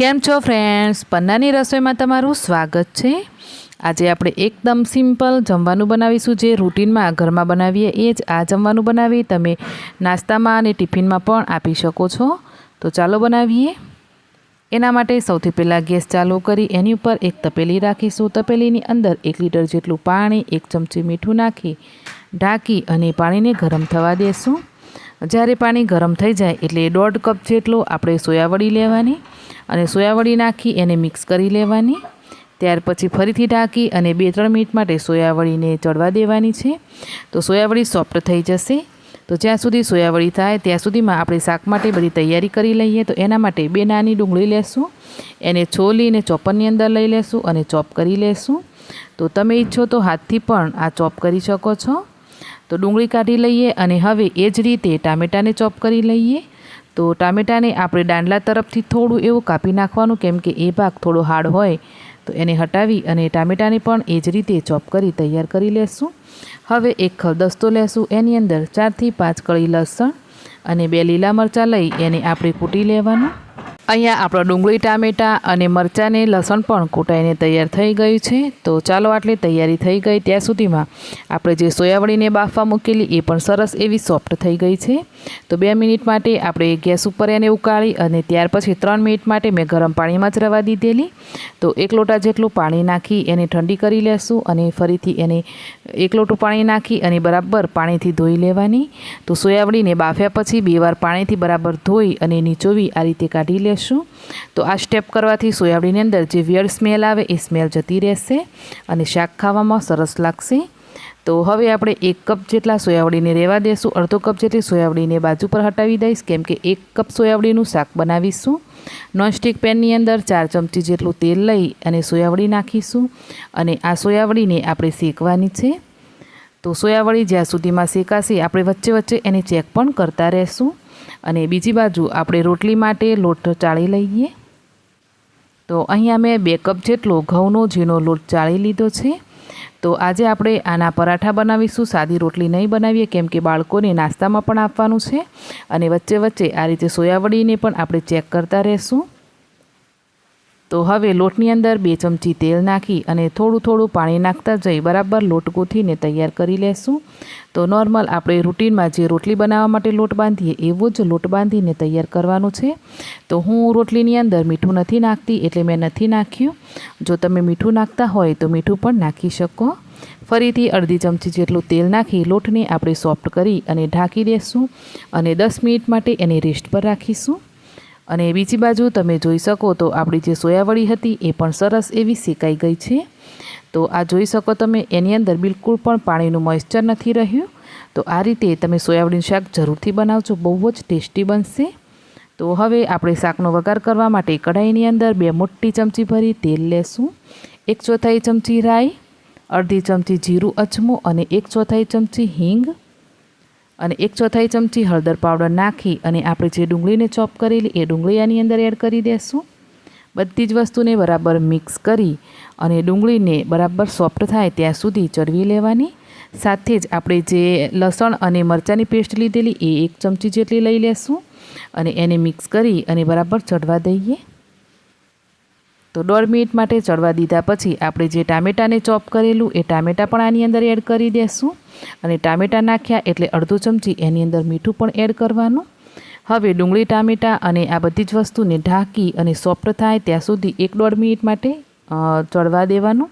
કેમ છો ફ્રેન્ડ્સ, પન્નાની રસોઈમાં તમારું સ્વાગત છે। આજે આપણે એકદમ સિમ્પલ જમવાનું બનાવીશું, જે રૂટીનમાં ઘરમાં બનાવીએ એ જ આ જમવાનું બનાવી તમે નાસ્તામાં અને ટિફિનમાં પણ આપી શકો છો। તો ચાલો બનાવીએ। એના માટે સૌથી પહેલાં ગેસ ચાલુ કરી એની ઉપર એક તપેલી રાખીશું। તપેલીની અંદર 1 લીટર જેટલું પાણી, 1 ચમચી મીઠું નાખી ઢાંકી અને પાણીને ગરમ થવા દેશું। જ્યારે પાણી ગરમ થઈ જાય એટલે 1.5 કપ જેટલો આપણે સોયાવડી લેવાની અને સોયાવડી નાખી એને મિક્સ કરી લેવાની। ત્યાર પછી ફરીથી ઢાંકી અને 2-3 મિનિટ માટે સોયાવડીને ચડવા દેવાની છે। તો સોયાવડી સોફ્ટ થઈ જશે। તો જ્યાં સુધી સોયાવડી થાય ત્યાં સુધીમાં આપણે શાક માટે બધી તૈયારી કરી લઈએ। તો એના માટે 2 નાની ડુંગળી લેશું, એને છોલીને ચોપરની અંદર લઈ લેશું અને ચોપ કરી લેશું। તો તમે ઈચ્છો તો હાથથી પણ આ ચોપ કરી શકો છો। તો ડુંગળી કાઢી લઈએ અને હવે એ જ રીતે ટામેટાને ચોપ કરી લઈએ। તો ટામેટાને આપણે દાંડલા તરફથી થોડું એવું કાપી નાખવાનું, કેમ કે એ ભાગ થોડો હાર્ડ હોય તો એને હટાવી અને ટામેટાને પણ એ જ રીતે ચોપ કરી તૈયાર કરી લેશું। હવે એક ખલદસ્તો લેશું, એની અંદર 4 થી 5 કળી લસણ અને 2 લીલા મરચાં લઈ એને આપણે કૂટી લેવાનું। અહીંયા આપણો ડુંગળી, ટામેટાં અને મરચાંને લસણ પણ કૂટાઈને તૈયાર થઈ ગયું છે। તો ચાલો આટલી તૈયારી થઈ ગઈ ત્યાં સુધીમાં આપણે જે સોયાવડીને બાફવા મૂકેલી એ પણ સરસ એવી સોફ્ટ થઈ ગઈ છે। તો 2 મિનિટ માટે આપણે ગેસ ઉપર એને ઉકાળી અને ત્યાર પછી 3 મિનિટ માટે મેં ગરમ પાણીમાં જ રવા દીધેલી। તો 1 લોટા જેટલું પાણી નાખી એને ઠંડી કરી લેશું અને ફરીથી એને 1 લોટું પાણી નાખી અને બરાબર પાણીથી ધોઈ લેવાની। તો સોયાવડીને બાફ્યા પછી 2 વાર પાણીથી બરાબર ધોઈ અને નીચોવી આ રીતે કાઢી લેશું। તો આ સ્ટેપ કરવાથી સોયાવડીની અંદર જે વિયર્ડ સ્મેલ આવે એ સ્મેલ જતી રહેશે અને શાક ખાવામાં સરસ લાગશે। તો હવે આપણે 1 કપ જેટલા સોયાવડીને રહેવા દેશું। અડધો કપ જેટલી સોયાવડીને બાજુ પર હટાવી દઈશ, કેમ કે 1 કપ સોયાવડીનું શાક બનાવીશું। નોનસ્ટિક પેનની અંદર 4 ચમચી જેટલું તેલ લઈ અને સોયાવડી નાખીશું અને આ સોયાવડીને આપણે શેકવાની છે। તો સોયાવડી જ્યાં સુધીમાં શેકાશે આપણે વચ્ચે વચ્ચે એને ચેક પણ કરતા રહેશું। અને બીજી બાજુ આપણે રોટલી માટે લોટ ચાળી લઈએ। તો અહીંયા મેં 2 કપ જેટલો ઘઉંનો ઝીણો લોટ ચાળી લીધો છે। તો આજે આપણે આના પરાઠા બનાવીશું, સાદી રોટલી નહીં બનાવીએ, કેમ કે બાળકોને નાસ્તામાં પણ આપવાનું છે અને વચ્ચે વચ્ચે આ રીતે સોયાવડીને પણ આપણે ચેક કરતા રહેશું। તો હવે લોટની અંદર 2 ચમચી તેલ નાખી અને થોડું થોડું પાણી નાખતા જઈ બરાબર લોટ ગૂંથીને તૈયાર કરી લેશું। તો નોર્મલ આપણે રૂટીનમાં જે રોટલી બનાવવા માટે લોટ બાંધીએ એવો જ લોટ બાંધીને તૈયાર કરવાનું છે। તો હું રોટલીની અંદર મીઠું નથી નાખતી એટલે મેં નથી નાખ્યું। જો તમે મીઠું નાખતા હોય તો મીઠું પણ નાખી શકો। ફરીથી અડધી ચમચી જેટલું તેલ નાખી લોટને આપણે સોફ્ટ કરી અને ઢાંકી દઈશું અને 10 મિનિટ માટે એને રેસ્ટ પર રાખીશું। અને બીજી બાજુ તમે જોઈ શકો તો આપણી જે સોયાવડી હતી એ પણ સરસ એવી શેકાઈ ગઈ છે। તો આ જોઈ શકો તમે, એની અંદર બિલકુલ પણ પાણીનું મોઇસ્ચર નથી રહ્યું। તો આ રીતે તમે સોયાવડીનું શાક જરૂરથી બનાવજો, બહુ જ ટેસ્ટી બનશે। તો હવે આપણે શાકનો વઘાર કરવા માટે કઢાઈની અંદર 2 મોટી ચમચી ભરી તેલ લેશું, 1/4 ચમચી રાઈ, અડધી ચમચી જીરું અજમો અને 1/4 ચમચી હિંગ અને 1/4 ચમચી હળદર પાવડર નાખી અને આપણે જે ડુંગળીને ચોપ કરેલી એ ડુંગળી આની અંદર એડ કરી દેશું। બધી જ વસ્તુને બરાબર મિક્સ કરી અને ડુંગળીને બરાબર સોફ્ટ થાય ત્યાં સુધી ચડવી લેવાની। સાથે જ આપણે જે લસણ અને મરચાંની પેસ્ટ લીધેલી એ 1 ચમચી જેટલી લઈ લેશું અને એને મિક્સ કરી અને બરાબર ચડવા દઈએ। તો 1.5 મિનિટ માટે ચડવા દીધા પછી આપણે જે ટામેટાને ચોપ કરેલું એ ટામેટાં પણ આની અંદર એડ કરી દેશું અને ટામેટાં નાખ્યા એટલે અડધો ચમચી એની અંદર મીઠું પણ એડ કરવાનું। હવે ડુંગળી, ટામેટાં અને આ બધી જ વસ્તુને ઢાંકી અને સોફ્ટ થાય ત્યાં સુધી 1-1.5 મિનિટ માટે ચડવા દેવાનું।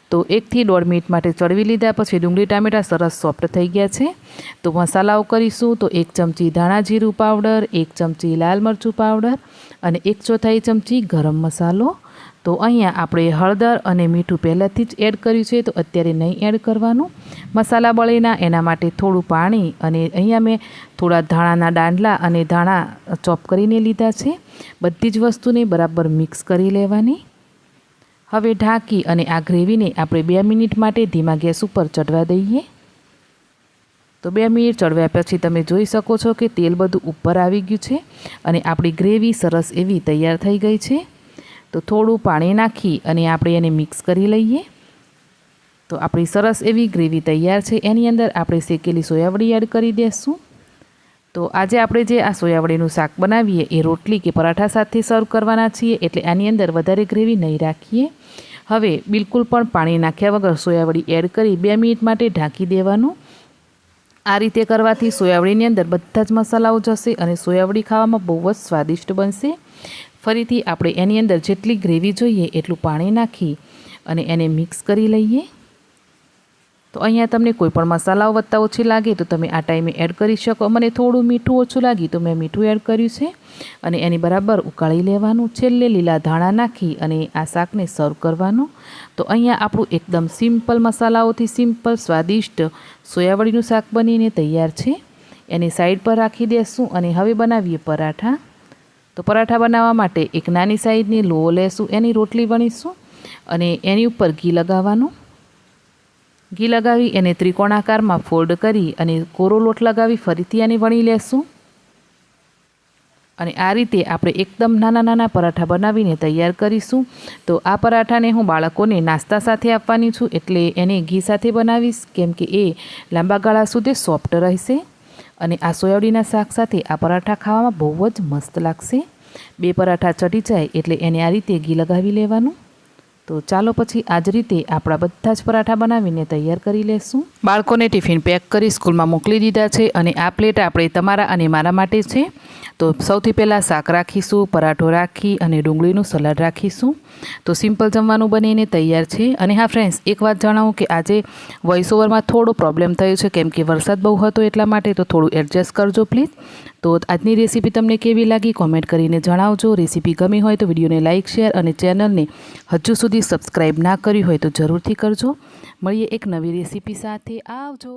તો 1 થી 1.5 મિનિટ માટે ચડવી લીધા પછી ડુંગળી, ટામેટાં સરસ સોફ્ટ થઈ ગયા છે। તો મસાલાઓ કરીશું। તો 1 ચમચી ધાણા જીરું પાવડર, 1 ચમચી લાલ મરચું પાવડર અને 1/4 ચમચી ગરમ મસાલો। તો અહીંયા આપણે હળદર અને મીઠું પહેલાંથી જ એડ કર્યું છે, તો અત્યારે નહીં એડ કરવાનું। મસાલા બળેના એના માટે થોડું પાણી અને અહીંયા મેં થોડા ધાણાના દાંડલા અને ધાણા ચોપ કરીને લીધા છે। બધી જ વસ્તુને બરાબર મિક્સ કરી લેવાની। હવે ઢાંકી અને આ ગ્રેવીને આપણે 2 મિનિટ માટે ધીમા ગેસ ઉપર ચડવા દઈએ। તો 2 મિનિટ ચડવ્યા પછી તમે જોઈ શકો છો કે તેલ બધું ઉપર આવી ગયું છે અને આપણી ગ્રેવી સરસ એવી તૈયાર થઈ ગઈ છે। તો થોડું પાણી નાખી અને આપણે એને મિક્સ કરી લઈએ। તો આપણી સરસ એવી ગ્રેવી તૈયાર છે। એની અંદર આપણે શેકેલી સોયાવડી એડ કરી દઈશું। તો આજે આપણે જે આ સોયાવડીનું શાક બનાવીએ એ રોટલી કે પરાઠા સાથે સર્વ કરવાના છીએ, એટલે આની અંદર વધારે ગ્રેવી નહીં રાખીએ. હવે બિલકુલ પણ પાણી નાખ્યા વગર સોયાવડી એડ કરી 2 મિનિટ માટે ઢાંકી દેવાનું. આ રીતે કરવાથી સોયાવડીની અંદર બધા જ મસાલાઓ જશે અને સોયાવડી ખાવામાં બહુ જ સ્વાદિષ્ટ બનશે. ફરીથી આપણે એની અંદર જેટલી ગ્રેવી જોઈએ એટલું પાણી નાખી અને એને મિક્સ કરી લઈએ. તો અહીંયા તમને કોઈ પણ મસાલાઓ વત્તા ઓછી લાગે તો તમે આ ટાઈમે એડ કરી શકો. મને થોડું મીઠું ઓછું લાગ્યું તો મેં મીઠું એડ કર્યું છે અને એની બરાબર ઉકાળી લેવાનું. છેલ્લે લીલા ધાણા નાખી અને આ શાકને સર્વ કરવાનું. તો અહીંયા આપણું એકદમ સિમ્પલ મસાલાઓથી સિમ્પલ સ્વાદિષ્ટ સોયાવડીનું શાક બનીને તૈયાર છે. એને સાઈડ પર રાખી દેશું અને હવે બનાવીએ પરાઠા. તો પરાઠા બનાવવા માટે એક નાની સાઈઝની લોહો લેશું, એની રોટલી વણીશું અને એની ઉપર ઘી લગાવવાનું. ઘી લગાવી એને ત્રિકોણાકારમાં ફોલ્ડ કરી અને કોરો લોટ લગાવી ફરીથી એને વણી લેશું. અને આ રીતે આપણે એકદમ નાના નાના પરાઠા બનાવીને તૈયાર કરીશું. તો આ પરાઠાને હું બાળકોને નાસ્તા સાથે આપવાની છું, એટલે એને ઘી સાથે બનાવીશ, કેમ કે એ લાંબા ગાળા સુધી સોફ્ટ રહેશે. અને આ સોયાવડીના શાક સાથે આ પરાઠા ખાવામાં બહુ જ મસ્ત લાગશે. 2 પરાઠા ચડી જાય એટલે એને આ રીતે ઘી લગાવી લેવાનું. તો ચાલો પછી આ જ રીતે આપણા બધા જ પરાઠા બનાવીને તૈયાર કરી લેશું. બાળકોને ટિફિન પેક કરી સ્કૂલમાં મોકલી દીધા છે અને આ પ્લેટ આપણે તમારા અને મારા માટે છે. તો સૌથી પહેલાં શાક રાખીશું, પરાઠો રાખી અને ડુંગળીનું સલાડ રાખીશું. તો સિમ્પલ જમવાનું બનીને તૈયાર છે. અને હા ફ્રેન્ડ્સ, એક વાત જણાવું કે આજે વોઇસ ઓવરમાં થોડો પ્રોબ્લેમ થયો છે, કેમ કે વરસાદ બહુ હતો એટલા માટે. તો થોડું એડજસ્ટ કરજો પ્લીઝ. તો આજની રેસીપી તમને કેવી લાગી કોમેન્ટ કરીને જણાવજો. રેસીપી ગમી હોય તો વિડીયોને લાઇક, શેર અને ચેનલને હજુ સુધી સબસ્ક્રાઈબ ના કરી હોય તો જરૂરથી કરજો. મળીએ એક નવી રેસીપી સાથે. આવજો.